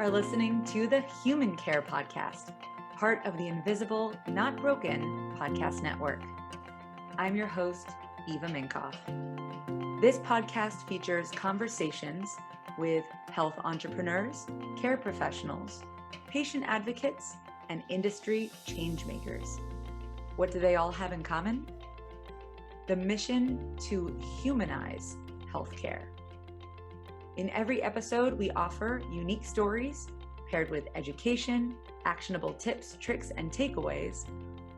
are listening to the Human Care Podcast, part of the Invisible, Not Broken podcast network. I'm your host, Eva Minkoff. This podcast features conversations with health entrepreneurs, care professionals, patient advocates, and industry changemakers. What do they all have in common? The mission to humanize healthcare. In every episode, we offer unique stories paired with education, actionable tips, tricks, and takeaways,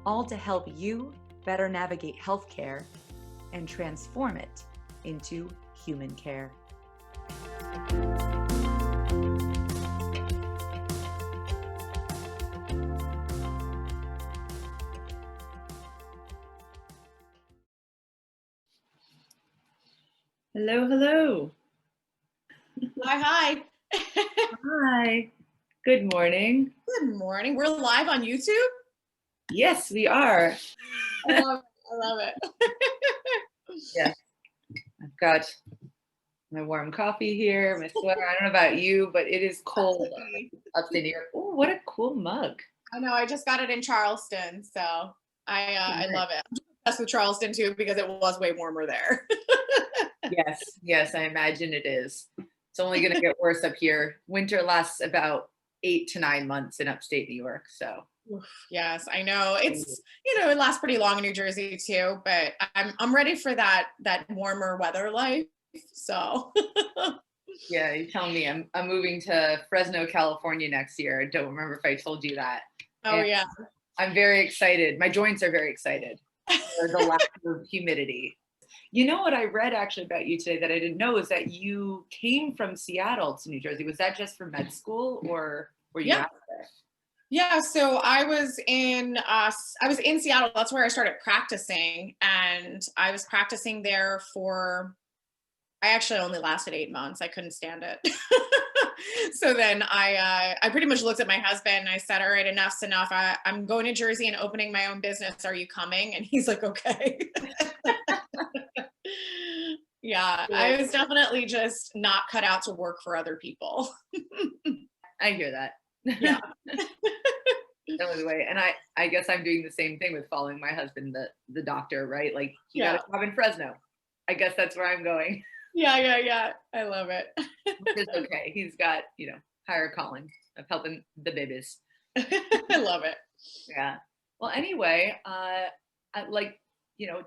all to help you better navigate healthcare and transform it into human care. Hello, hello. Hi. Hi. Good morning. Good morning. We're live on YouTube. Yes, we are. I love it. Yes. I've got my warm coffee here, my sweater. I don't know about you, but it is cold upstate New York. Oh, what a cool mug. I know. I just got it in Charleston, so I love it. I'm obsessed with Charleston too because it was way warmer there. Yes, I imagine it is. It's only going to get worse up here. Winter lasts about 8 to 9 months in upstate New York. So yes, I know. It's, it lasts pretty long in New Jersey too, but I'm ready for that warmer weather life. So yeah, you tell me. I'm moving to Fresno, California next year. I don't remember if I told you that. Oh, yeah. I'm very excited. My joints are very excited for the lack of humidity. You know what I read actually about you today that I didn't know is that you came from Seattle to New Jersey. Was that just for med school or were you out there? Yeah, so I was in Seattle. That's where I started practicing, and I was practicing there I actually only lasted 8 months. I couldn't stand it. So then I pretty much looked at my husband and I said, all right, enough's enough. I'm going to Jersey and opening my own business. Are you coming? And he's like, okay. Yeah, I was definitely just not cut out to work for other people. I hear that. Yeah. That was the way. And I guess I'm doing the same thing with following my husband, the doctor, right? Like he got a job in Fresno. I guess that's where I'm going. Yeah. I love it. It's okay. He's got, higher calling of helping the babies. I love it. Yeah. Well, anyway,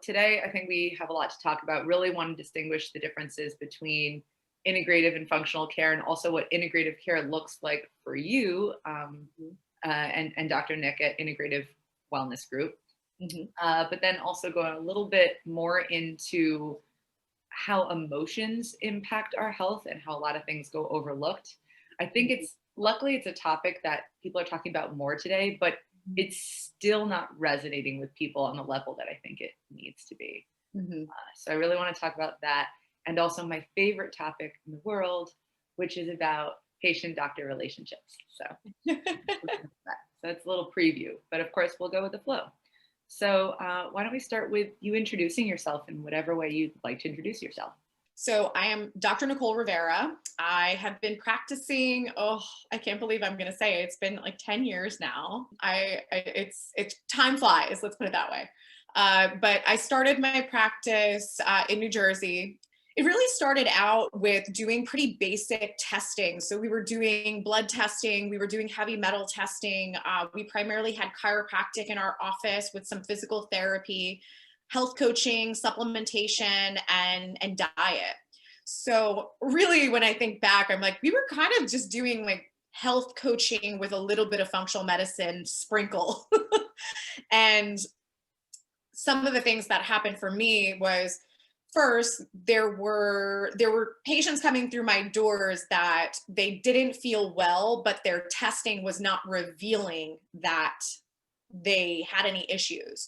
today I think we have a lot to talk about. Really want to distinguish the differences between integrative and functional care, and also what integrative care looks like for you and Dr. Nick at Integrative Wellness Group. Mm-hmm. But then also going a little bit more into how emotions impact our health and how a lot of things go overlooked. I think luckily it's a topic that people are talking about more today, but it's still not resonating with people on the level that I think it needs to be. Mm-hmm. So I really want to talk about that. And also my favorite topic in the world, which is about patient-doctor relationships. So that's a little preview, but of course we'll go with the flow. So why don't we start with you introducing yourself in whatever way you'd like to introduce yourself. So I am Dr. Nicole Rivera. I have been practicing, I can't believe I'm going to say it. It's been like 10 years now. It's time flies, let's put it that way. But I started my practice in New Jersey. It really started out with doing pretty basic testing. So we were doing blood testing, we were doing heavy metal testing. We primarily had chiropractic in our office with some physical therapy, health coaching, supplementation, and diet. So really, when I think back, I'm like, we were kind of just doing like health coaching with a little bit of functional medicine sprinkle. And some of the things that happened for me was, first, there were patients coming through my doors that they didn't feel well, but their testing was not revealing that they had any issues.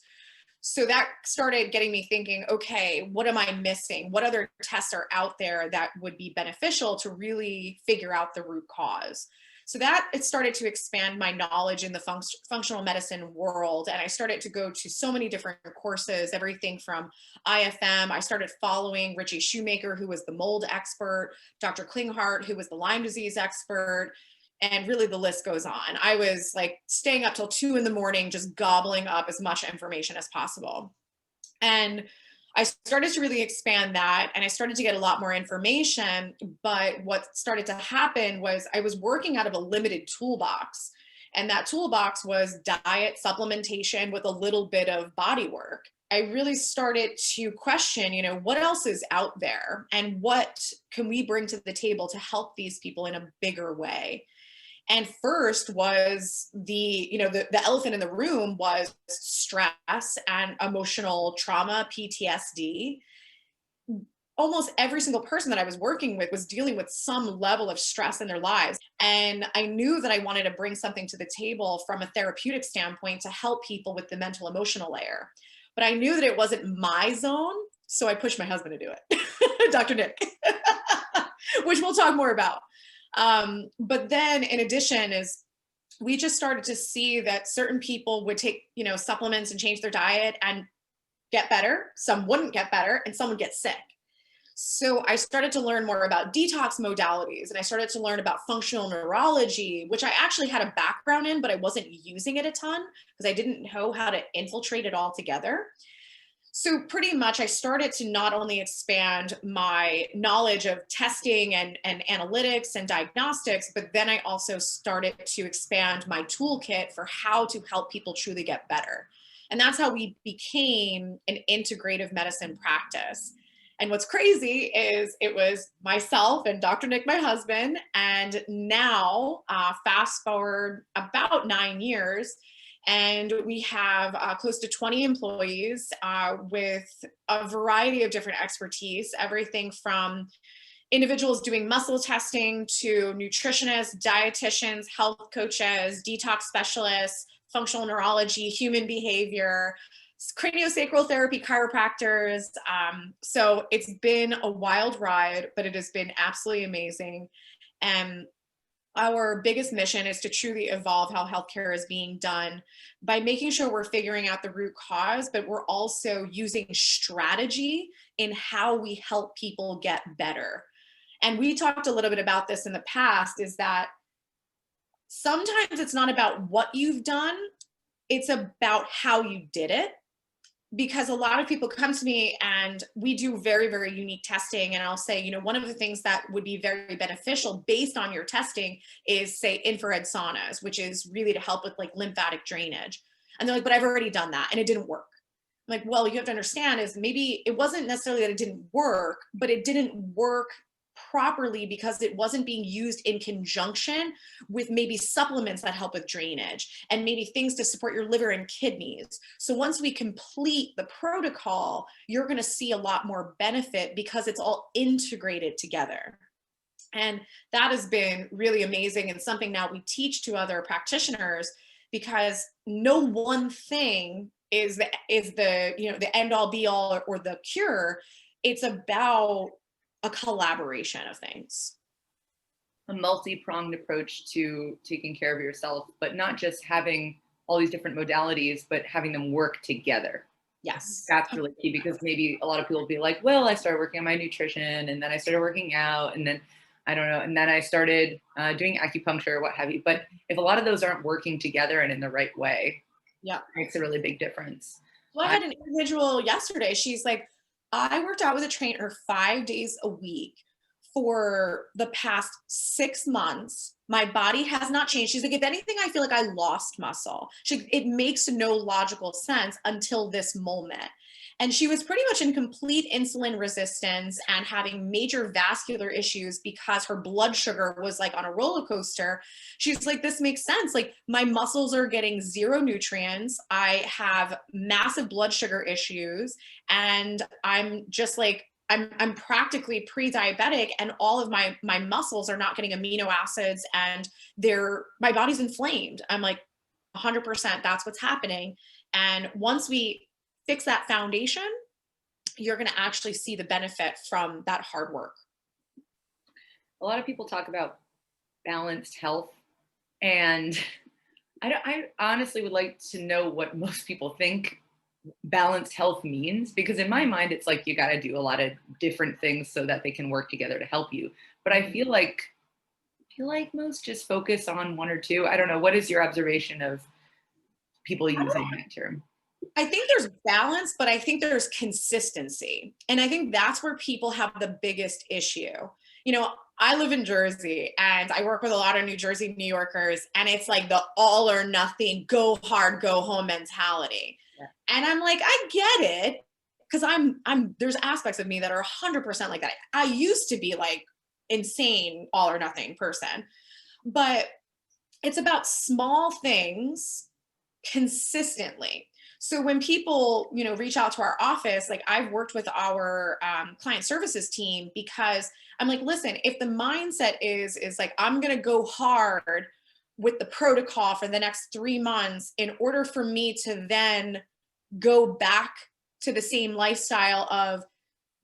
So that started getting me thinking, okay, what am I missing? What other tests are out there that would be beneficial to really figure out the root cause? So that it started to expand my knowledge in the functional medicine world. And I started to go to so many different courses, everything from IFM. I started following Richie Shoemaker, who was the mold expert, Dr. Klinghardt, who was the Lyme disease expert. And really the list goes on. I was like staying up till 2 a.m, just gobbling up as much information as possible. And I started to really expand that, and I started to get a lot more information. But what started to happen was I was working out of a limited toolbox. And that toolbox was diet, supplementation with a little bit of body work. I really started to question, what else is out there and what can we bring to the table to help these people in a bigger way? And first was the elephant in the room was stress and emotional trauma, PTSD. Almost every single person that I was working with was dealing with some level of stress in their lives. And I knew that I wanted to bring something to the table from a therapeutic standpoint to help people with the mental emotional layer. But I knew that it wasn't my zone. So I pushed my husband to do it, Dr. Nick, which we'll talk more about. But then in addition is we just started to see that certain people would take, supplements and change their diet and get better. Some wouldn't get better and some would get sick. So I started to learn more about detox modalities, and I started to learn about functional neurology, which I actually had a background in, but I wasn't using it a ton because I didn't know how to infiltrate it all together. So pretty much I started to not only expand my knowledge of testing and analytics and diagnostics, but then I also started to expand my toolkit for how to help people truly get better. And that's how we became an integrative medicine practice. And what's crazy is it was myself and Dr. Nick, my husband, and now fast forward about 9 years, and we have close to 20 employees with a variety of different expertise, everything from individuals doing muscle testing to nutritionists, dietitians, health coaches, detox specialists, functional neurology, human behavior, craniosacral therapy, chiropractors. So it's been a wild ride, but it has been absolutely amazing. And our biggest mission is to truly evolve how healthcare is being done by making sure we're figuring out the root cause, but we're also using strategy in how we help people get better. And we talked a little bit about this in the past, is that sometimes it's not about what you've done, it's about how you did it. Because a lot of people come to me and we do very, very unique testing. And I'll say, one of the things that would be very beneficial based on your testing is, say, infrared saunas, which is really to help with like lymphatic drainage. And they're like, but I've already done that and it didn't work. I'm like, well, you have to understand is maybe it wasn't necessarily that it didn't work, but it didn't work properly because it wasn't being used in conjunction with maybe supplements that help with drainage and maybe things to support your liver and kidneys. So once we complete the protocol, you're going to see a lot more benefit because it's all integrated together. And that has been really amazing and something now we teach to other practitioners, because no one thing is the end all be all or the cure. It's about a collaboration of things. A multi-pronged approach to taking care of yourself, but not just having all these different modalities, but having them work together. Yes. That's really key, because maybe a lot of people will be like, well, I started working on my nutrition and then I started working out and then I don't know, and then I started doing acupuncture or what have you. But if a lot of those aren't working together and in the right way, yeah, it makes a really big difference. Well, I had an individual yesterday. She's like, I worked out with a trainer 5 days a week for the past 6 months. My body has not changed. She's like, if anything, I feel like I lost muscle. It makes no logical sense until this moment. And she was pretty much in complete insulin resistance and having major vascular issues because her blood sugar was like on a roller coaster. She's like, this makes sense. Like, my muscles are getting zero nutrients. I have massive blood sugar issues. And I'm just like, I'm practically pre-diabetic, and all of my muscles are not getting amino acids and my body's inflamed. I'm like, 100%, that's what's happening. And once we fix that foundation, you're going to actually see the benefit from that hard work. A lot of people talk about balanced health, and I honestly would like to know what most people think balanced health means, because in my mind, it's like you got to do a lot of different things so that they can work together to help you. But I feel like feel like most just focus on one or two. I don't know. What is your observation of people using that term? I think there's balance, but I think there's consistency. And I think that's where people have the biggest issue. You know, I live in Jersey and I work with a lot of New Jersey, New Yorkers, and it's like the all or nothing, go hard, go home mentality. Yeah. And I'm like, I get it. Cause there's aspects of me that are 100% like that. I used to be like insane, all or nothing person, but it's about small things consistently. So when people, you know, reach out to our office, like I've worked with our client services team because I'm like, listen, if the mindset is like, I'm going to go hard with the protocol for the next 3 months in order for me to then go back to the same lifestyle of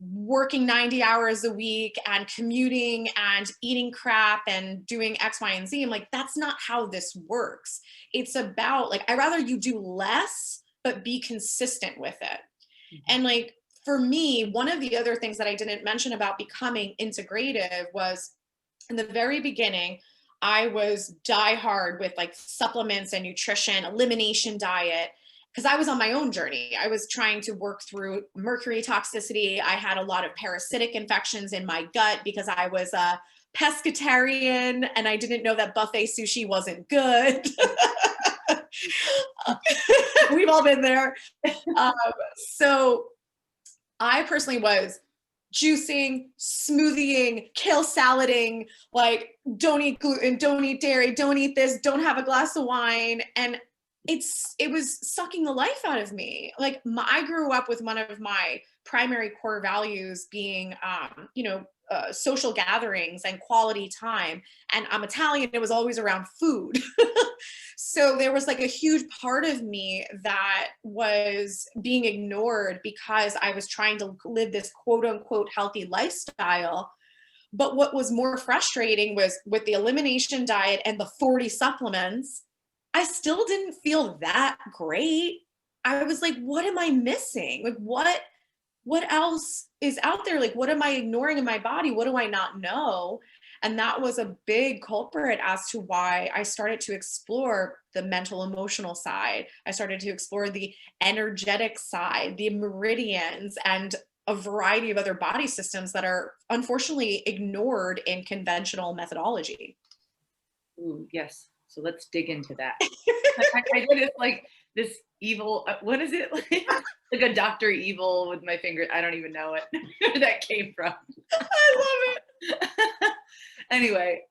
working 90 hours a week and commuting and eating crap and doing X, Y, and Z. I'm like, that's not how this works. It's about like, I'd rather you do less, but be consistent with it. Mm-hmm. And like, for me, one of the other things that I didn't mention about becoming integrative was in the very beginning, I was diehard with like supplements and nutrition, elimination diet, because I was on my own journey. I was trying to work through mercury toxicity. I had a lot of parasitic infections in my gut because I was a pescatarian and I didn't know that buffet sushi wasn't good. We've all been there. So I personally was juicing, smoothieing, kale salading, like don't eat gluten, don't eat dairy, don't eat this, don't have a glass of wine. And it was sucking the life out of me. Like I grew up with one of my primary core values being, social gatherings and quality time. And I'm Italian. It was always around food. So there was like a huge part of me that was being ignored because I was trying to live this quote unquote healthy lifestyle. But what was more frustrating was with the elimination diet and the 40 supplements, I still didn't feel that great. I was like, what am I missing? Like, what else is out there? Like, what am I ignoring in my body? What do I not know? And that was a big culprit as to why I started to explore the mental, emotional side. I started to explore the energetic side, the meridians, and a variety of other body systems that are unfortunately ignored in conventional methodology. Ooh, yes. So let's dig into that. I did it like this evil, what is it? Like a Dr. Evil with my finger. I don't even know where that came from. I love it. Anyway,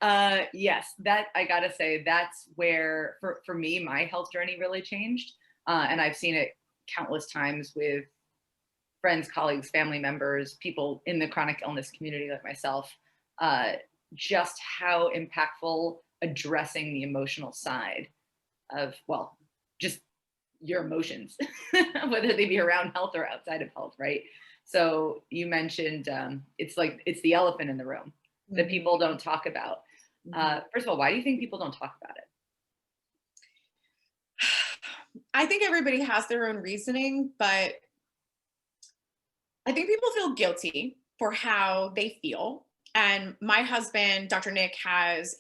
yes, that I gotta say, that's where for me, my health journey really changed. And I've seen it countless times with friends, colleagues, family members, people in the chronic illness community like myself, just how impactful addressing the emotional side of, well, just your emotions, whether they be around health or outside of health, right? So you mentioned it's the elephant in the room that people don't talk about. First of all, why do you think people don't talk about it? I think everybody has their own reasoning, but I think people feel guilty for how they feel. And my husband, Dr. Nick, has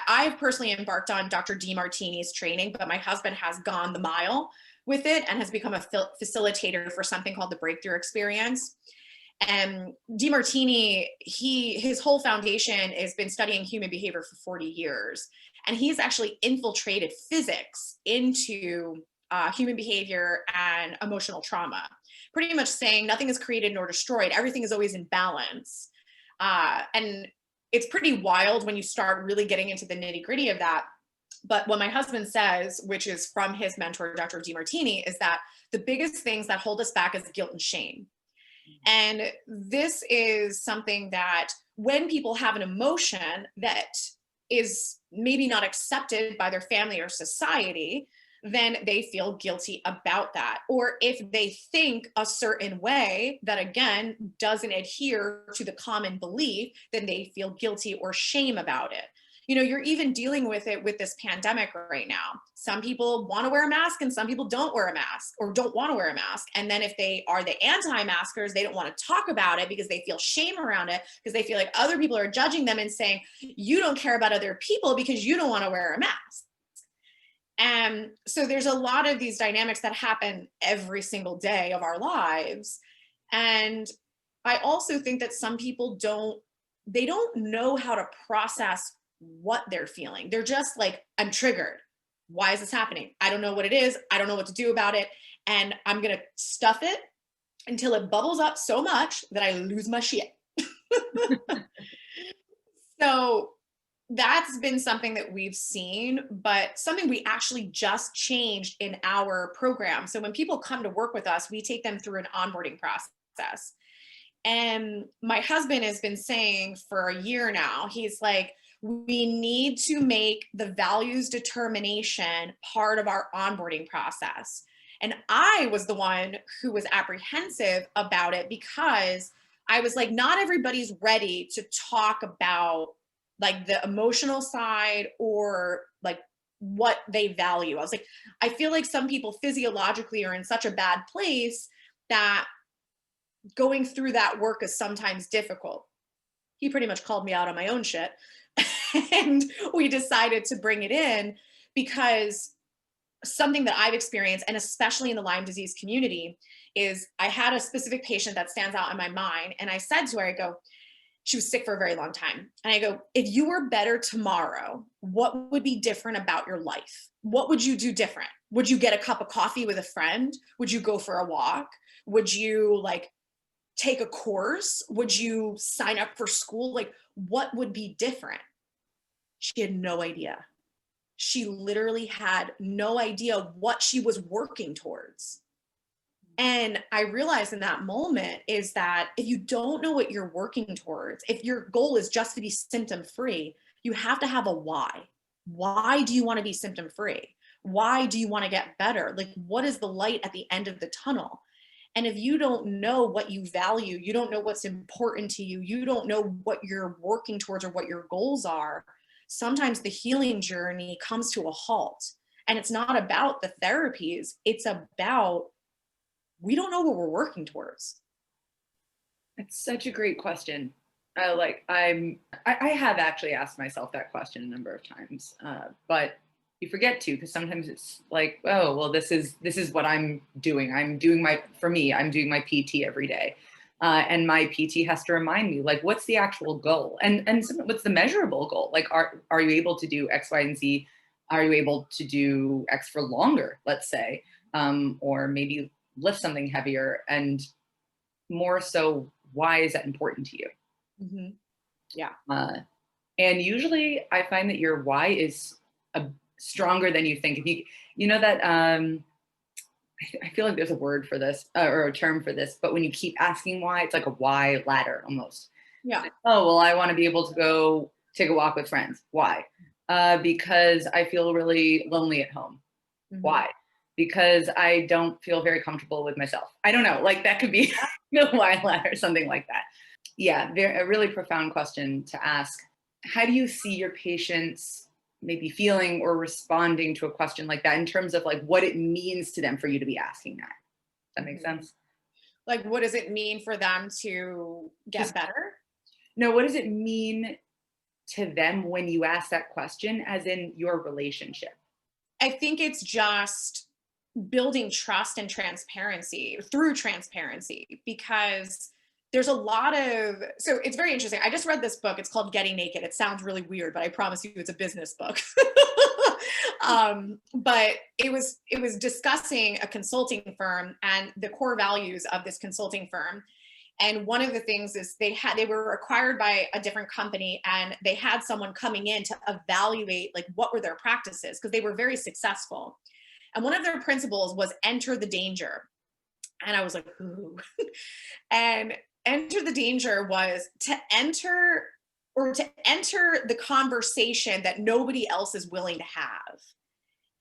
I've personally embarked on Dr. Demartini's training, but my husband has gone the mile with it and has become a facilitator for something called the Breakthrough Experience. And Demartini, his whole foundation has been studying human behavior for 40 years. And he's actually infiltrated physics into human behavior and emotional trauma, pretty much saying nothing is created nor destroyed. Everything is always in balance. And it's pretty wild when you start really getting into the nitty gritty of that. But what my husband says, which is from his mentor, Dr. Demartini, is that the biggest things that hold us back is guilt and shame. And this is something that when people have an emotion that is maybe not accepted by their family or society, then they feel guilty about that. Or if they think a certain way that, again, doesn't adhere to the common belief, then they feel guilty or shame about it. you're even dealing with it with this pandemic right now. Some people want to wear a mask and some people don't wear a mask or don't want to wear a mask. And then if they are the anti-maskers, they don't want to talk about it because they feel shame around it, because they feel like other people are judging them and saying, you don't care about other people because you don't want to wear a mask. And so there's a lot of these dynamics that happen every single day of our lives. And I also think that some people don't know how to process what they're feeling. They're just like, I'm triggered. Why is this happening? I don't know what it is. I don't know what to do about it. And I'm going to stuff it until it bubbles up so much that I lose my shit. So that's been something that we've seen, but something we actually just changed in our program. So when people come to work with us, we take them through an onboarding process. And my husband has been saying for a year now, he's like, we need to make the values determination part of our onboarding process. And I was the one who was apprehensive about it because I was like, not everybody's ready to talk about like the emotional side or like what they value. I was like, I feel like some people physiologically are in such a bad place that going through that work is sometimes difficult. He pretty much called me out on my own shit. And we decided to bring it in because something that I've experienced, and especially in the Lyme disease community, is I had a specific patient that stands out in my mind. And I said to her, I go, she was sick for a very long time. And I go, if you were better tomorrow, what would be different about your life? What would you do different? Would you get a cup of coffee with a friend? Would you go for a walk? Would you like take a course? Would you sign up for school? Like, what would be different? She had no idea. She literally had no idea what she was working towards. And I realized in that moment is that if you don't know what you're working towards, if your goal is just to be symptom free, you have to have a why. Why do you want to be symptom free? Why do you want to get better? Like, what is the light at the end of the tunnel? And if you don't know what you value, you don't know what's important to you, you don't know what you're working towards or what your goals are, sometimes the healing journey comes to a halt. And it's not about the therapies, it's about we don't know what we're working towards. It's such a great question. I have actually asked myself that question a number of times, but you forget to, because sometimes it's like, oh, well, this is what I'm doing. I'm doing my PT every day. And my PT has to remind me, like, what's the actual goal? And what's the measurable goal? Like, are you able to do X, Y, and Z? Are you able to do X for longer, let's say, or maybe lift something heavier? And more so, why is that important to you? Mm-hmm. Yeah. And usually I find that your why is stronger than you think. If you know that, I feel like there's a word for this or a term for this, but when you keep asking why, it's like a why ladder almost. Yeah. Like, oh, well, I want to be able to go take a walk with friends. Why? Because I feel really lonely at home. Mm-hmm. Why? Because I don't feel very comfortable with myself. I don't know, like that could be the why ladder or something like that. Yeah, a really profound question to ask. How do you see your patients maybe feeling or responding to a question like that in terms of like what it means to them for you to be asking that? Does that make sense? Like, what does it mean for them to get better? No, what does it mean to them when you ask that question, as in your relationship? I think it's just building trust and transparency through transparency, because there's a lot of, so it's very interesting. I just read this book. It's called Getting Naked. It sounds really weird, but I promise you it's a business book. But it was discussing a consulting firm and the core values of this consulting firm. And one of the things is they were acquired by a different company, and they had someone coming in to evaluate like what were their practices, because they were very successful. And one of their principles was enter the danger. And I was like, ooh. And enter the danger was to enter the conversation that nobody else is willing to have.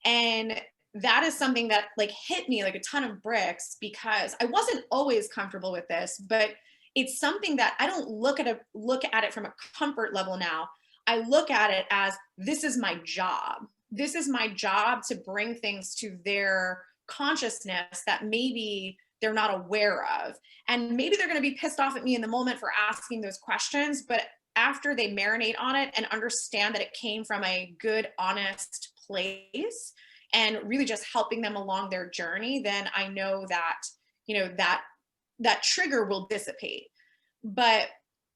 And that is something that like hit me like a ton of bricks, because I wasn't always comfortable with this, but it's something that I don't look at it from a comfort level now. I look at it as, this is my job. This is my job to bring things to their consciousness that maybe they're not aware of. And maybe they're going to be pissed off at me in the moment for asking those questions, but after they marinate on it and understand that it came from a good, honest place and really just helping them along their journey, then I know that, that trigger will dissipate. But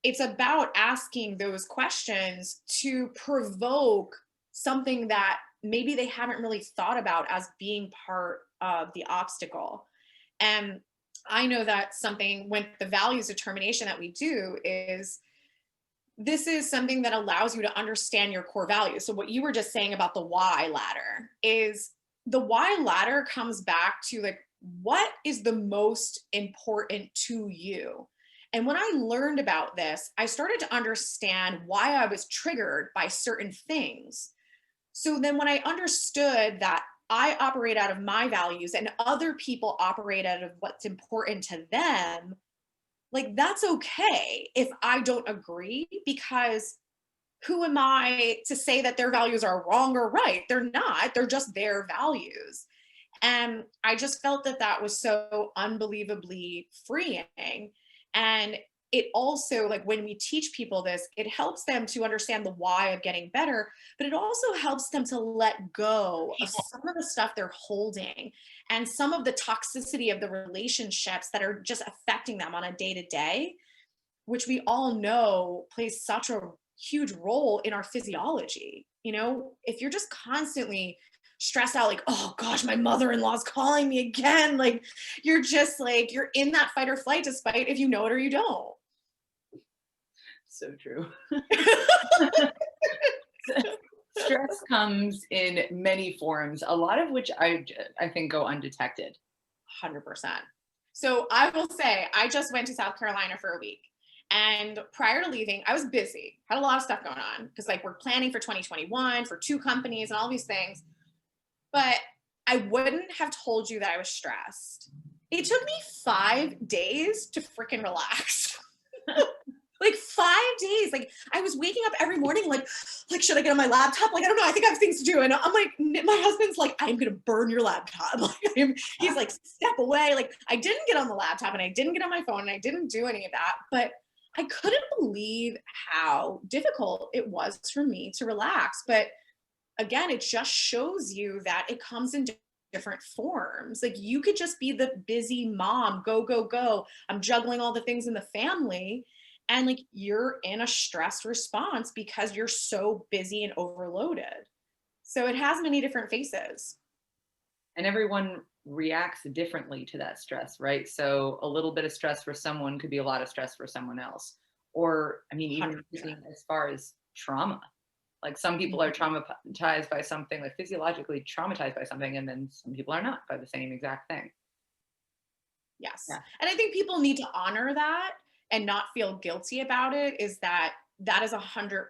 it's about asking those questions to provoke something that maybe they haven't really thought about as being part of the obstacle. And I know that something with the values determination that we do is, this is something that allows you to understand your core values. So what you were just saying about the why ladder is, the why ladder comes back to like, what is the most important to you? And when I learned about this, I started to understand why I was triggered by certain things. So then when I understood that I operate out of my values and other people operate out of what's important to them, like, that's okay if I don't agree, because who am I to say that their values are wrong or right? They're not, they're just their values. And I just felt that that was so unbelievably freeing. And it also, like, when we teach people this, it helps them to understand the why of getting better, but it also helps them to let go of some of the stuff they're holding and some of the toxicity of the relationships that are just affecting them on a day-to-day, which we all know plays such a huge role in our physiology. If you're just constantly stressed out, like, oh gosh, my mother-in-law's calling me again, like, you're just like, you're in that fight or flight, despite if you know it or you don't. So true. Stress comes in many forms, a lot of which I think go undetected. 100%. So I will say, I just went to South Carolina for a week. And prior to leaving, I was busy, had a lot of stuff going on, because like, we're planning for 2021 for 2 companies and all these things. But I wouldn't have told you that I was stressed. It took me 5 days to freaking relax. Like 5 days. Like, I was waking up every morning, like, should I get on my laptop? Like, I don't know. I think I have things to do. And I'm like, my husband's like, I'm going to burn your laptop. Like, he's like, step away. Like, I didn't get on the laptop and I didn't get on my phone and I didn't do any of that. But I couldn't believe how difficult it was for me to relax. But again, it just shows you that it comes in different forms. Like, you could just be the busy mom, go, go, go. I'm juggling all the things in the family. And like, you're in a stress response because you're so busy and overloaded. So it has many different faces. And everyone reacts differently to that stress, right? So a little bit of stress for someone could be a lot of stress for someone else. Or, I mean, even as far as trauma, like, some people are traumatized by something, like physiologically traumatized by something, and then some people are not by the same exact thing. Yes. Yeah. And I think people need to honor that and not feel guilty about it, is that is 100%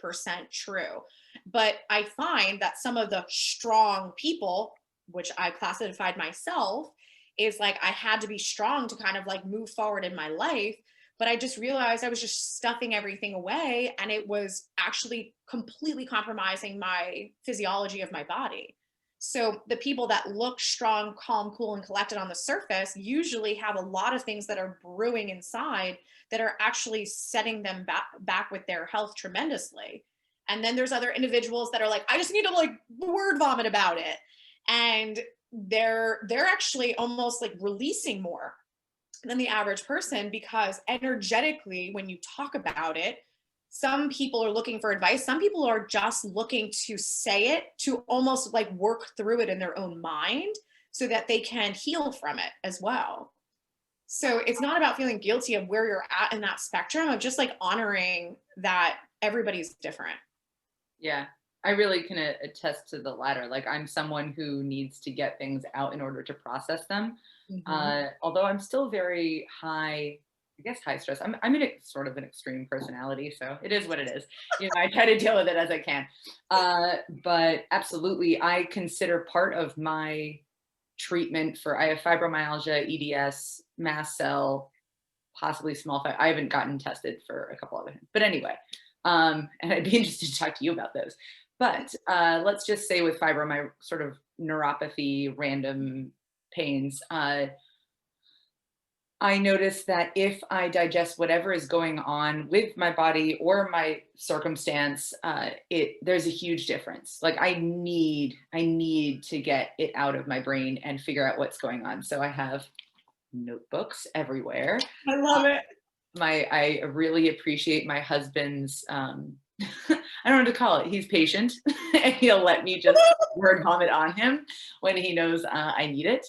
true. But I find that some of the strong people, which I classified myself, is like, I had to be strong to kind of like move forward in my life. But I just realized I was just stuffing everything away, and it was actually completely compromising my physiology of my body. So the people that look strong, calm, cool, and collected on the surface usually have a lot of things that are brewing inside that are actually setting them back with their health tremendously. And then there's other individuals that are like, I just need to like word vomit about it. And they're actually almost like releasing more than the average person, because energetically, when you talk about it, some people are looking for advice. Some people are just looking to say it, to almost like work through it in their own mind so that they can heal from it as well. So it's not about feeling guilty of where you're at in that spectrum, of just like honoring that everybody's different. Yeah, I really can attest to the latter. Like, I'm someone who needs to get things out in order to process them. Although I'm still very high stress. I'm in a sort of an extreme personality, so it is what it is. I try to deal with it as I can. But absolutely, I consider part of my treatment I have fibromyalgia, EDS, mast cell, possibly small fat. I haven't gotten tested for a couple of them, but anyway, And I'd be interested to talk to you about those. But let's just say with fibro, my sort of neuropathy, random pains, I notice that if I digest whatever is going on with my body or my circumstance, there's a huge difference. Like I need to get it out of my brain and figure out what's going on. So I have notebooks everywhere. I love it. I really appreciate my husband's, I don't know what to call it. He's patient and he'll let me just word vomit on him when he knows I need it.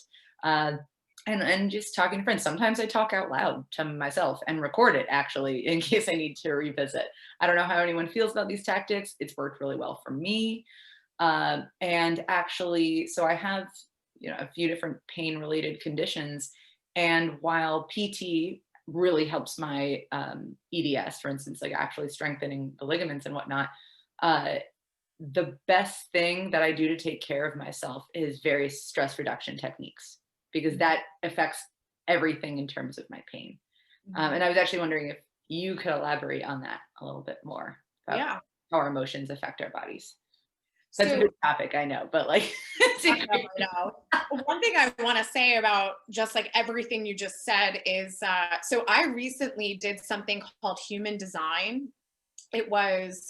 And just talking to friends. Sometimes I talk out loud to myself and record it actually in case I need to revisit. I don't know how anyone feels about these tactics. It's worked really well for me. And actually, so I have, a few different pain related conditions. And while PT really helps my EDS, for instance, like actually strengthening the ligaments and whatnot, the best thing that I do to take care of myself is various stress reduction techniques, because that affects everything in terms of my pain. And I was actually wondering if you could elaborate on that a little bit more about how our emotions affect our bodies. That's a big topic, I know, but like, I know. One thing I want to say about just like everything you just said is, so I recently did something called human design. It was,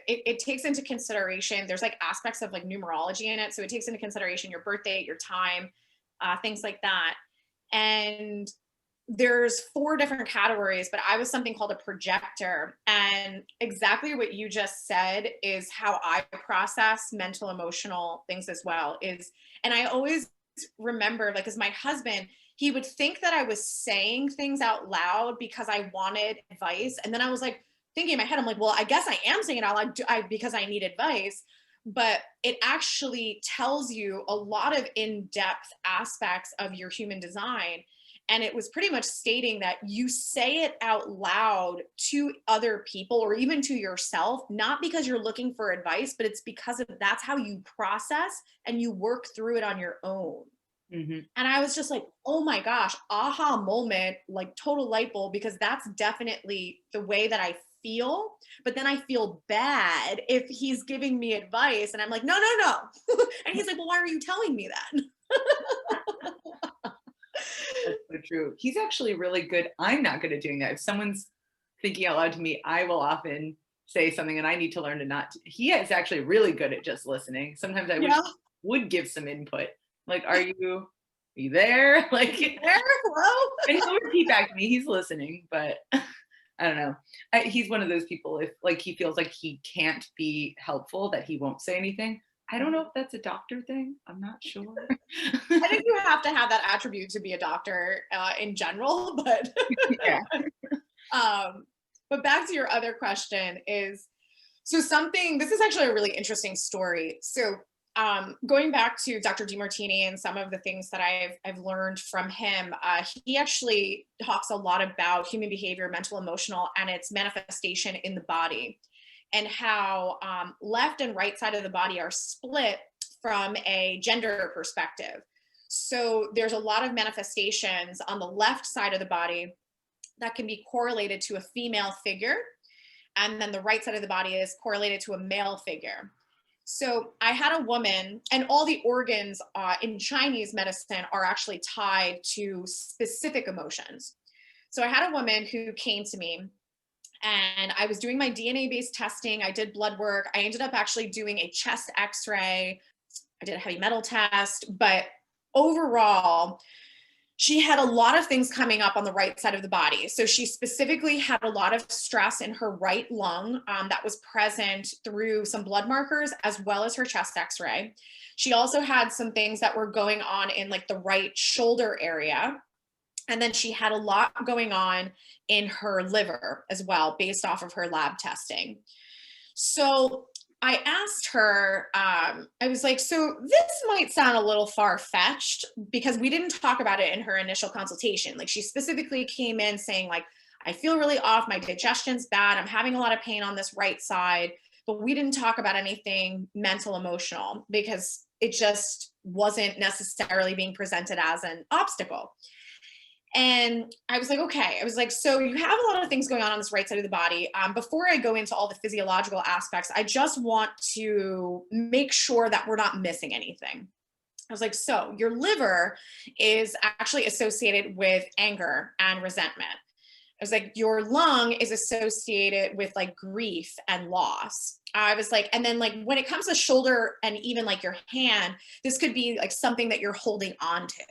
it takes into consideration, there's like aspects of like numerology in it. So it takes into consideration your birth date, your time, things like that. And there's 4 different categories, but I was something called a projector. And exactly what you just said is how I process mental, emotional things as well and I always remember, like, as my husband, he would think that I was saying things out loud because I wanted advice. And then I was like thinking in my head, I'm like, well, I guess I am saying it out loud because I need advice. But it actually tells you a lot of in-depth aspects of your human design. And it was pretty much stating that you say it out loud to other people or even to yourself, not because you're looking for advice, but it's because that's how you process and you work through it on your own. Mm-hmm. And I was just like, oh my gosh, aha moment, like total light bulb, because that's definitely the way that I feel. But then I feel bad if he's giving me advice and I'm like, no. And he's like, well, why are you telling me that? That's so true. He's actually really good. I'm not good at doing that. If someone's thinking out loud to me, I will often say something and I need to learn to not. He is actually really good at just listening. Sometimes I would give some input. Like, are you there? Like, there? Hello? And he'll repeat back to me. He's listening, but I don't know. He's one of those people, if like he feels like he can't be helpful, that he won't say anything. I don't know if that's a doctor thing. I'm not sure. I think you have to have that attribute to be a doctor in general, but yeah. But back to your other question is, this is actually a really interesting story. So going back to Dr. DeMartini and some of the things that I've learned from him, he actually talks a lot about human behavior, mental, emotional, and its manifestation in the body, and how left and right side of the body are split from a gender perspective. So there's a lot of manifestations on the left side of the body that can be correlated to a female figure. And then the right side of the body is correlated to a male figure. So I had a woman, and all the organs in Chinese medicine are actually tied to specific emotions. So I had a woman who came to me, and I was doing my DNA-based testing. I did blood work. I ended up actually doing a chest x-ray. I did a heavy metal test, but overall, she had a lot of things coming up on the right side of the body. So she specifically had a lot of stress in her right lung that was present through some blood markers as well as her chest x-ray. She also had some things that were going on in like the right shoulder area. And then she had a lot going on in her liver as well, based off of her lab testing. So I asked her, I was like, so this might sound a little far-fetched, because we didn't talk about it in her initial consultation. Like, she specifically came in saying like, I feel really off, my digestion's bad, I'm having a lot of pain on this right side, but we didn't talk about anything mental, emotional, because it just wasn't necessarily being presented as an obstacle. And I was like, okay. I was like, so you have a lot of things going on this right side of the body. Before I go into all the physiological aspects, I just want to make sure that we're not missing anything. I was like, so your liver is actually associated with anger and resentment. I was like, your lung is associated with like grief and loss. I was like, and then like when it comes to shoulder and even like your hand, this could be like something that you're holding on to.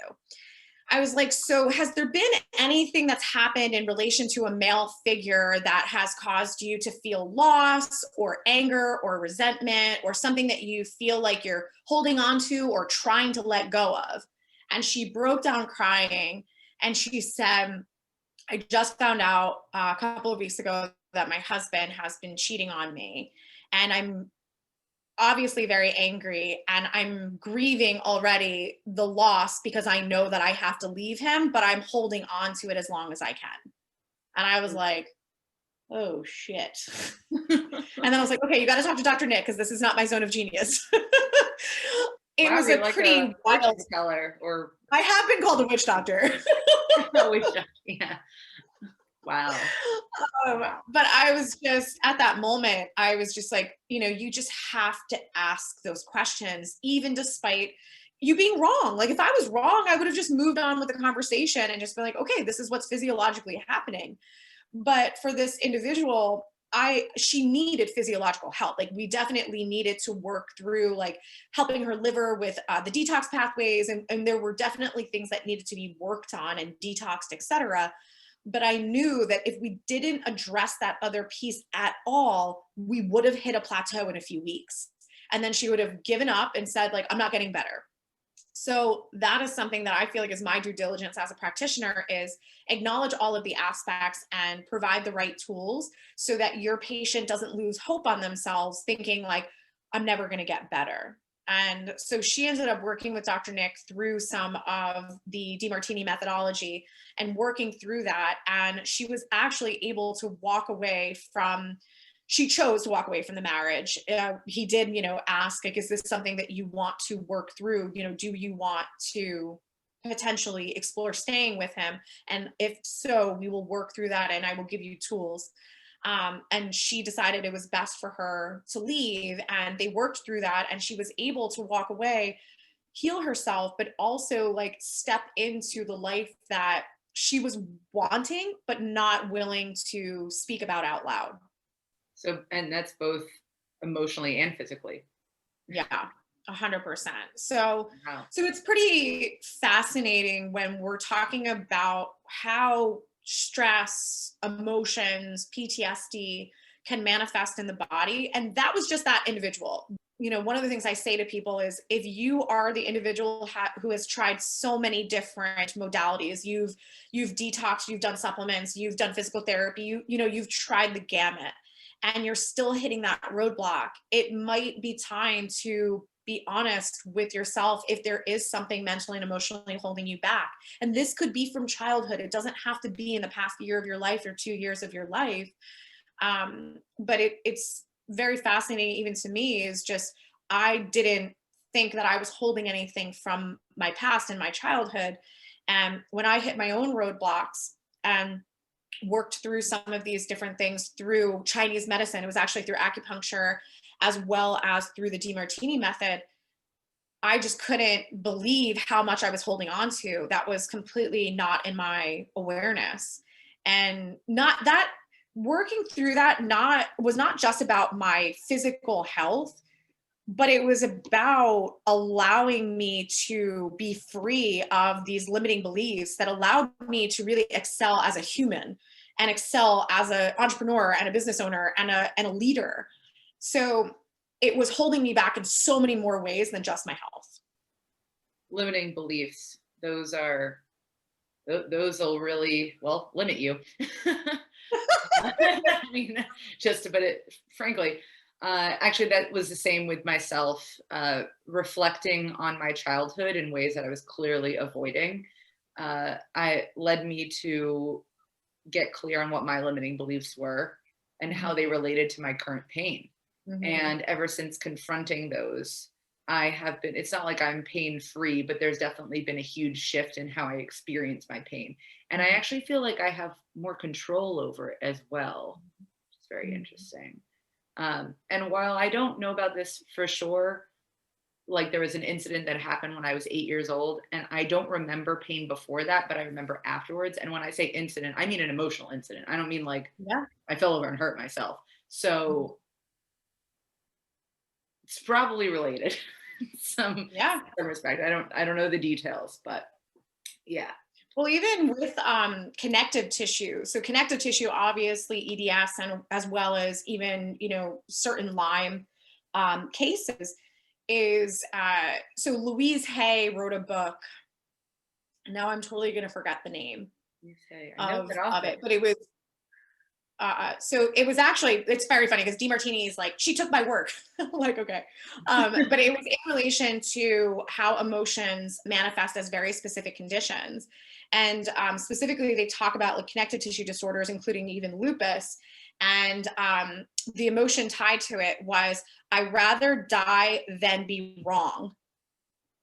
I was like, so has there been anything that's happened in relation to a male figure that has caused you to feel loss or anger or resentment or something that you feel like you're holding on to or trying to let go of? And she broke down crying and she said, I just found out a couple of weeks ago that my husband has been cheating on me. And I'm obviously very angry and I'm grieving already the loss because I know that I have to leave him, but I'm holding on to it as long as I can. And I was like, oh shit. And then I was like, okay, you got to talk to Dr. Nick because this is not my zone of genius. It Wow, was you're a like pretty a wild. fortune teller, or I have been called a witch doctor. a witch doctor. Yeah. Wow. But I was just at that moment, I was just like, you just have to ask those questions, even despite you being wrong. Like if I was wrong, I would have just moved on with the conversation and just been like, okay, this is what's physiologically happening. But for this individual, she needed physiological help. Like we definitely needed to work through like helping her liver with the detox pathways. And there were definitely things that needed to be worked on and detoxed, et cetera. But I knew that if we didn't address that other piece at all, we would have hit a plateau in a few weeks. And then she would have given up and said, like, I'm not getting better. So that is something that I feel like is my due diligence as a practitioner, is acknowledge all of the aspects and provide the right tools so that your patient doesn't lose hope on themselves thinking like, I'm never going to get better. And so she ended up working with Dr. Nick through some of the DiMartini methodology and working through that. And she was actually able to walk away from, she chose to walk away from the marriage. He did, ask, like, is this something that you want to work through? Do you want to potentially explore staying with him? And if so, we will work through that and I will give you tools. And she decided it was best for her to leave, and they worked through that and she was able to walk away, heal herself, but also like step into the life that she was wanting, but not willing to speak about out loud. So, and that's both emotionally and physically. Yeah, 100%. So, Wow. so it's pretty fascinating when we're talking about how stress, emotions, PTSD can manifest in the body. And that was just that individual. One of the things I say to people is if you are the individual who has tried so many different modalities, you've detoxed, you've done supplements, you've done physical therapy, you've tried the gamut, and you're still hitting that roadblock, it might be time to be honest with yourself if there is something mentally and emotionally holding you back. And this could be from childhood. It doesn't have to be in the past year of your life or 2 years of your life. But it's very fascinating, even to me, is just, I didn't think that I was holding anything from my past and my childhood. And when I hit my own roadblocks and worked through some of these different things through Chinese medicine, it was actually through acupuncture as well as through the DiMartini method, I just couldn't believe how much I was holding on to that was completely not in my awareness. And not that working through that was not just about my physical health, but it was about allowing me to be free of these limiting beliefs that allowed me to really excel as a human and excel as an entrepreneur and a business owner and a leader. So it was holding me back in so many more ways than just my health. Limiting beliefs, those will really, well, limit you. I mean, just to put it frankly. Actually, that was the same with myself, reflecting on my childhood in ways that I was clearly avoiding. I led me to get clear on what my limiting beliefs were and how they related to my current pain. Mm-hmm. And ever since confronting those, I have been, it's not like I'm pain free, but there's definitely been a huge shift in how I experience my pain. And I actually feel like I have more control over it as well. It's very interesting. And while I don't know about this for sure, like there was an incident that happened when I was 8 years old, and I don't remember pain before that, but I remember afterwards. And when I say incident, I mean an emotional incident. I don't mean like I fell over and hurt myself. So it's probably related some respect. I don't know the details, but yeah. Well, even with connective tissue, so connective tissue, obviously EDS, and as well as even, you know, certain Lyme cases is, so Louise Hay wrote a book. Now I'm totally going to forget the name of it, but it was, so it was actually, it's very funny because DeMartini is like, she took my work. Like, okay. But it was in relation to how emotions manifest as very specific conditions. And specifically, they talk about like connective tissue disorders, including even lupus. And the emotion tied to it was, I'd rather die than be wrong.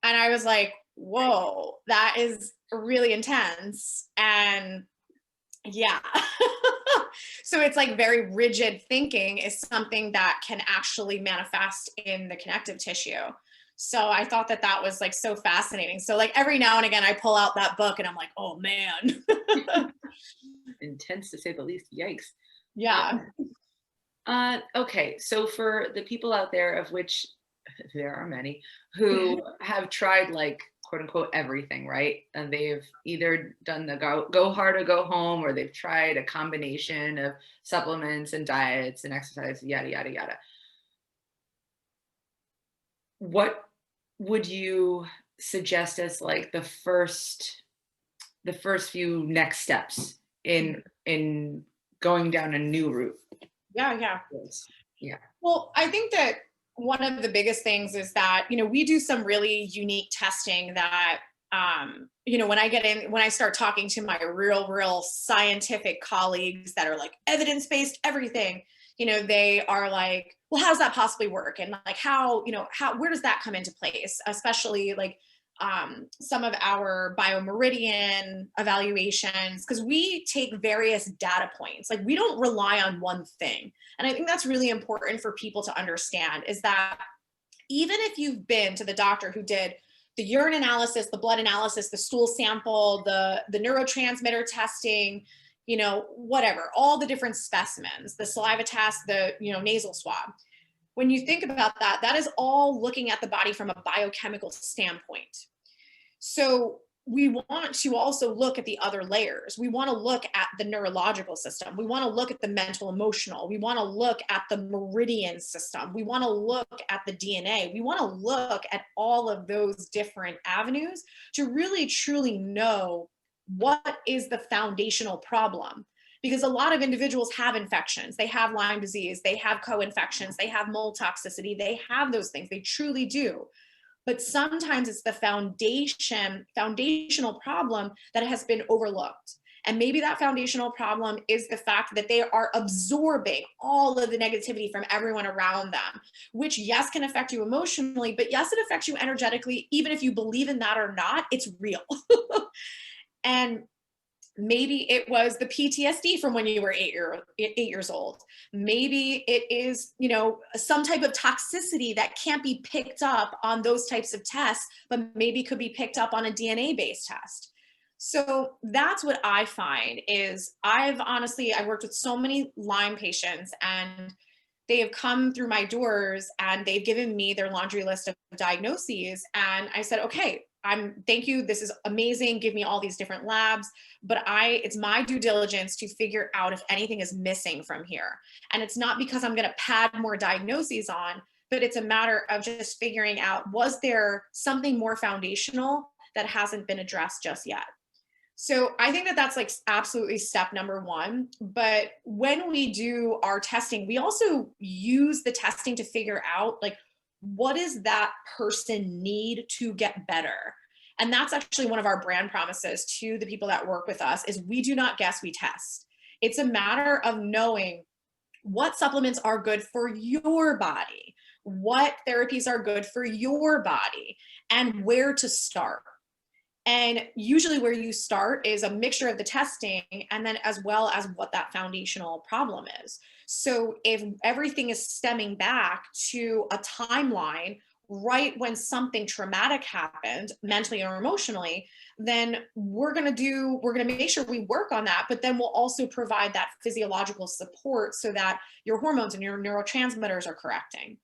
And I was like, whoa, that is really intense. And yeah. So it's like very rigid thinking is something that can actually manifest in the connective tissue. So I thought that that was like so fascinating. So like every now and again, I pull out that book and I'm like, oh man. Intense to say the least. Yikes. Yeah. Okay. So for the people out there, of which there are many, who have tried like quote unquote everything, right? And they've either done the go hard or go home, or they've tried a combination of supplements and diets and exercise, yada, yada, yada. What would you suggest as like the first few next steps in going down a new route? Yeah. Well, I think that one of the biggest things is that, you know, we do some really unique testing that, you know, when I start talking to my real scientific colleagues that are like evidence-based everything, you know, they are like, well, how does that possibly work? And like, where does that come into place? Especially like some of our biomeridian evaluations, because we take various data points. Like we don't rely on one thing. And I think that's really important for people to understand, is that even if you've been to the doctor who did the urine analysis, the blood analysis, the stool sample, the neurotransmitter testing, you know, whatever, all the different specimens, the saliva test, the, you know, nasal swab. When you think about that, that is all looking at the body from a biochemical standpoint. So we want to also look at the other layers. We want to look at the neurological system. We want to look at the mental emotional. We want to look at the meridian system. We want to look at the DNA. We want to look at all of those different avenues to really truly know what is the foundational problem. Because a lot of individuals have infections. They have Lyme disease. They have co-infections. They have mold toxicity. They have those things. They truly do. But sometimes it's the foundational problem that has been overlooked. And maybe that foundational problem is the fact that they are absorbing all of the negativity from everyone around them, which yes, can affect you emotionally, but yes, it affects you energetically. Even if you believe in that or not, it's real. And maybe it was the PTSD from when you were 8 years old. Maybe it is, you know, some type of toxicity that can't be picked up on those types of tests, but maybe could be picked up on a DNA-based test. So that's what I find is I've worked with so many Lyme patients, and they have come through my doors and they've given me their laundry list of diagnoses. And I said, okay, thank you. This is amazing. Give me all these different labs, but it's my due diligence to figure out if anything is missing from here. And it's not because I'm going to pad more diagnoses on, but it's a matter of just figuring out, was there something more foundational that hasn't been addressed just yet? So I think that that's like absolutely step number one. But when we do our testing, we also use the testing to figure out like, what does that person need to get better? And that's actually one of our brand promises to the people that work with us is we do not guess, we test. It's a matter of knowing what supplements are good for your body. what therapies are good for your body and where to start. And usually where you start is a mixture of the testing and then as well as what that foundational problem is. So if everything is stemming back to a timeline right when something traumatic happened, mentally or emotionally, then we're going to make sure we work on that, but then we'll also provide that physiological support so that your hormones and your neurotransmitters are correcting.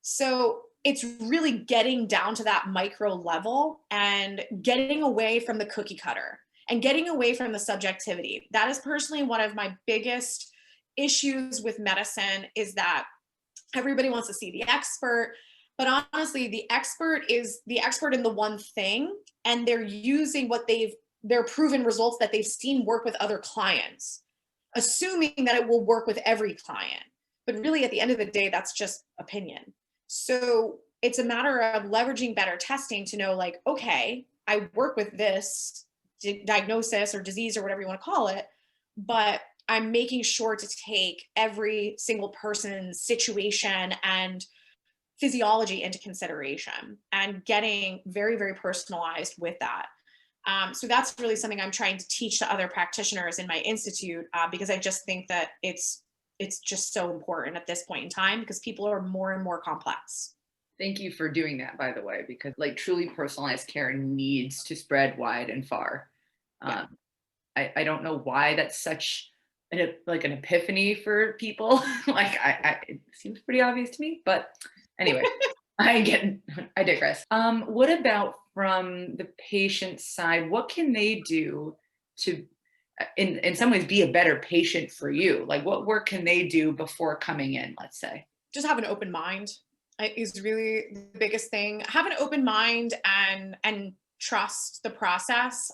So it's really getting down to that micro level and getting away from the cookie cutter and getting away from the subjectivity. That is personally one of my biggest issues with medicine, is that everybody wants to see the expert, but honestly, the expert is the expert in the one thing, and they're using their proven results that they've seen work with other clients, assuming that it will work with every client. But really, at the end of the day, that's just opinion. So it's a matter of leveraging better testing to know, like, okay, I work with this diagnosis or disease or whatever you want to call it, but I'm making sure to take every single person's situation and physiology into consideration and getting very, very personalized with that. So that's really something I'm trying to teach to other practitioners in my institute, because I just think that it's just so important at this point in time, because people are more and more complex. Thank you for doing that, by the way, because like truly personalized care needs to spread wide and far. Yeah. I don't know why that's such an epiphany for people. Like it seems pretty obvious to me, but anyway, I digress. What about from the patient side? What can they do to, in some ways, be a better patient for you? Like, what work can they do before coming in, let's say? Just have an open mind is really the biggest thing. Have an open mind and trust the process.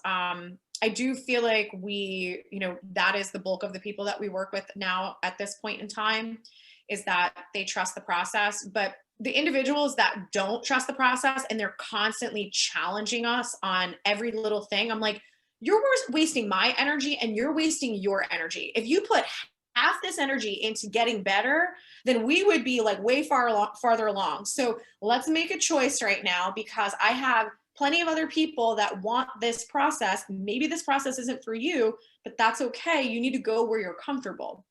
I do feel like that is the bulk of the people that we work with now at this point in time, is that they trust the process. But the individuals that don't trust the process and they're constantly challenging us on every little thing, I'm like, you're wasting my energy and you're wasting your energy. If you put half this energy into getting better, then we would be like way farther along. So let's make a choice right now, because I have plenty of other people that want this process. Maybe this process isn't for you, but that's okay. You need to go where you're comfortable.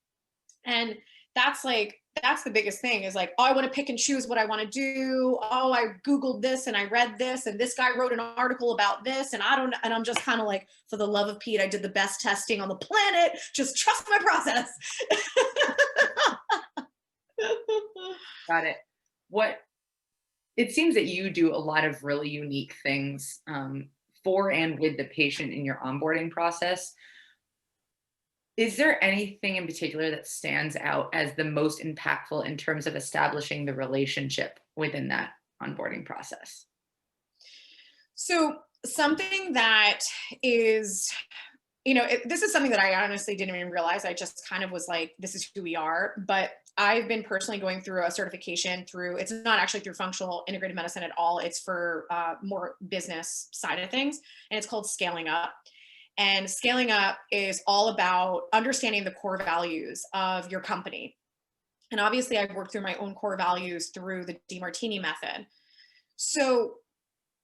And that's the biggest thing, is like, oh, I want to pick and choose what I want to do. Oh, I Googled this and I read this and this guy wrote an article about this. And I'm just kind of like, for the love of Pete, I did the best testing on the planet. Just trust my process. Got it. It seems that you do a lot of really unique things for and with the patient in your onboarding process. Is there anything in particular that stands out as the most impactful in terms of establishing the relationship within that onboarding process? So something that is, this is something that I honestly didn't even realize. I just kind of was like, this is who we are. But I've been personally going through a certification it's not actually through functional integrative medicine at all. It's for more business side of things. And it's called Scaling Up. And Scaling Up is all about understanding the core values of your company. And obviously I've worked through my own core values through the DeMartini method. So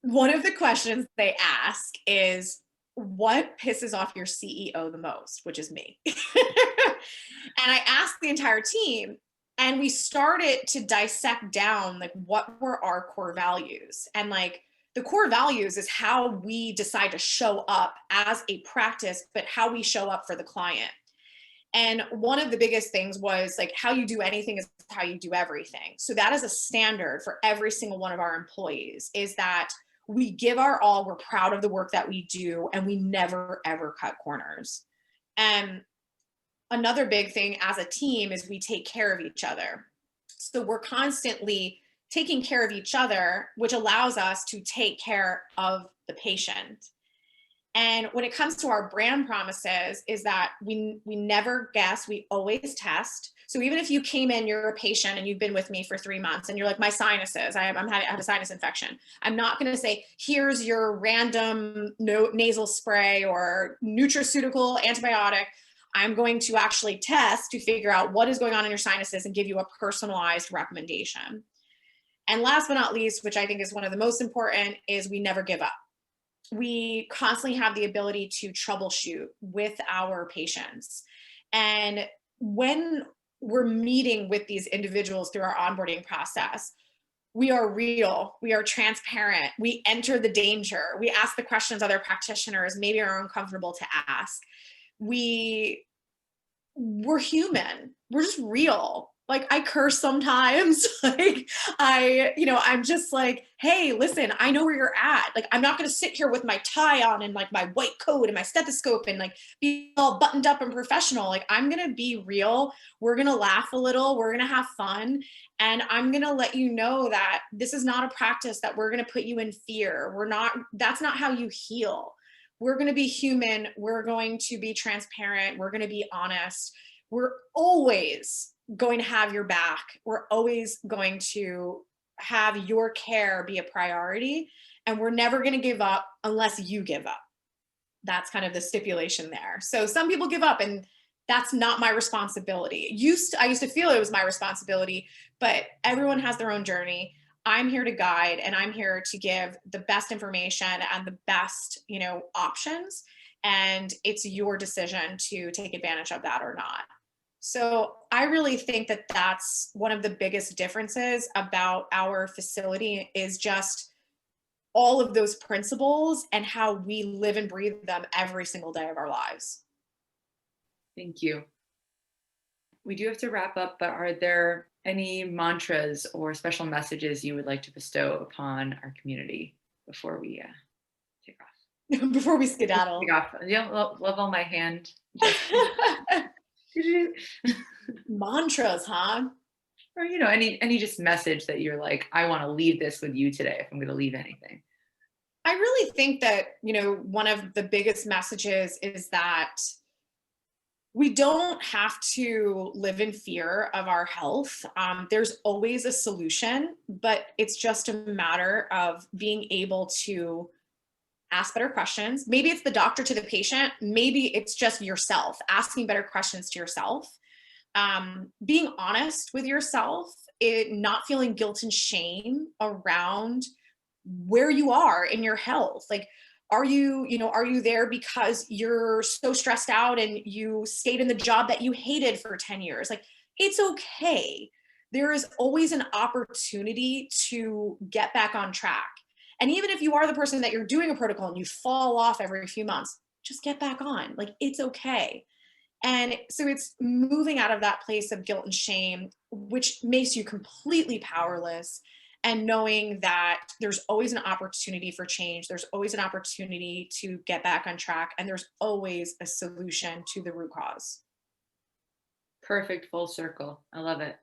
one of the questions they ask is, what pisses off your CEO the most, which is me. And I asked the entire team, and we started to dissect down, like, what were our core values? And like, the core values is how we decide to show up as a practice, but how we show up for the client. And one of the biggest things was like, how you do anything is how you do everything. So that is a standard for every single one of our employees, is that we give our all, we're proud of the work that we do, and we never, ever cut corners. And another big thing as a team is we take care of each other. So we're constantly taking care of each other, which allows us to take care of the patient. And when it comes to our brand promises, is that we never guess, we always test. So even if you came in, you're a patient and you've been with me for 3 months and you're like, my sinuses, I have a sinus infection. I'm not going to say, here's your random nasal spray or nutraceutical antibiotic. I'm going to actually test to figure out what is going on in your sinuses and give you a personalized recommendation. And last but not least, which I think is one of the most important, is we never give up. We constantly have the ability to troubleshoot with our patients. And when we're meeting with these individuals through our onboarding process, we are real, we are transparent, we enter the danger, we ask the questions other practitioners maybe are uncomfortable to ask. We're human, we're just real. Like, I curse sometimes. Like, I'm just like, hey, listen, I know where you're at. Like, I'm not going to sit here with my tie on and like my white coat and my stethoscope and like be all buttoned up and professional. Like, I'm going to be real. We're going to laugh a little. We're going to have fun. And I'm going to let you know that this is not a practice that we're going to put you in fear. That's not how you heal. We're going to be human. We're going to be transparent. We're going to be honest. We're always going to have your back. We're always going to have your care be a priority, and we're never going to give up unless you give up. That's kind of the stipulation there. So some people give up, and that's not my responsibility. I used to feel it was my responsibility, but everyone has their own journey. I'm here to guide, and I'm here to give the best information and the best, options. And it's your decision to take advantage of that or not. So I really think that that's one of the biggest differences about our facility, is just all of those principles and how we live and breathe them every single day of our lives. Thank you. We do have to wrap up, but are there any mantras or special messages you would like to bestow upon our community before we take off? Before we skedaddle. Take off. Love on my hand. Mantras, huh? Or any just message that you're like, I want to leave this with you today, if I'm going to leave anything. I really think that one of the biggest messages is that we don't have to live in fear of our health. There's always a solution, but it's just a matter of being able to ask better questions. Maybe it's the doctor to the patient. Maybe it's just yourself asking better questions to yourself. Being honest with yourself, not feeling guilt and shame around where you are in your health. Like, are you there because you're so stressed out and you stayed in the job that you hated for 10 years? Like, it's okay. There is always an opportunity to get back on track. And even if you are the person that you're doing a protocol and you fall off every few months, just get back on. Like, it's okay. And so it's moving out of that place of guilt and shame, which makes you completely powerless, and knowing that there's always an opportunity for change. There's always an opportunity to get back on track, and there's always a solution to the root cause. Perfect. Full circle. I love it.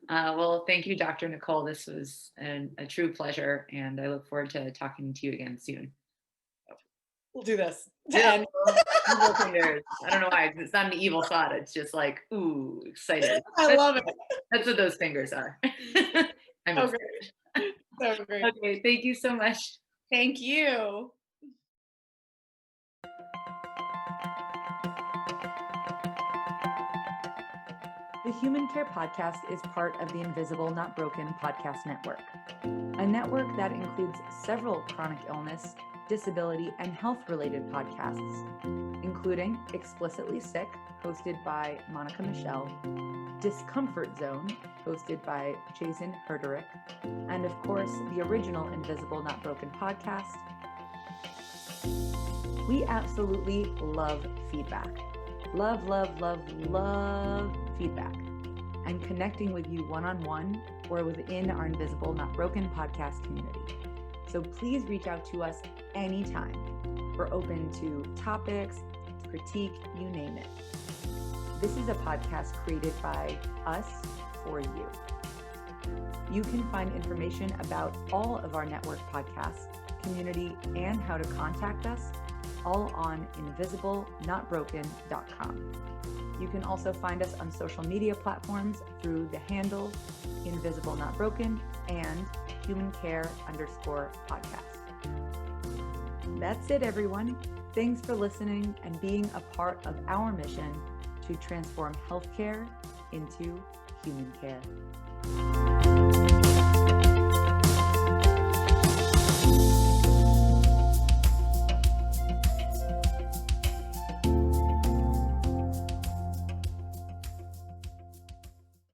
Well, thank you, Dr. Nicole. This was a true pleasure, and I look forward to talking to you again soon. We'll do this. Yeah. I don't know why. It's not an evil thought. It's just like, ooh, excited. I love it. That's what those fingers are. I'm so great. So great. Okay, thank you so much. Thank you. The Human Care Podcast is part of the Invisible Not Broken podcast network, a network that includes several chronic illness, disability, and health-related podcasts, including Explicitly Sick, hosted by Monica Michelle, Discomfort Zone, hosted by Jason Herderick, and of course, the original Invisible Not Broken podcast. We absolutely love feedback. Love feedback, and connecting with you one-on-one or within our Invisible Not Broken podcast community. So please reach out to us anytime. We're open to topics, critique, you name it. This is a podcast created by us for you. You can find information about all of our network podcasts, community, and how to contact us all on invisiblenotbroken.com. You can also find us on social media platforms through the handle Invisible Not Broken and humancare_podcast. That's it, everyone. Thanks for listening and being a part of our mission to transform healthcare into human care.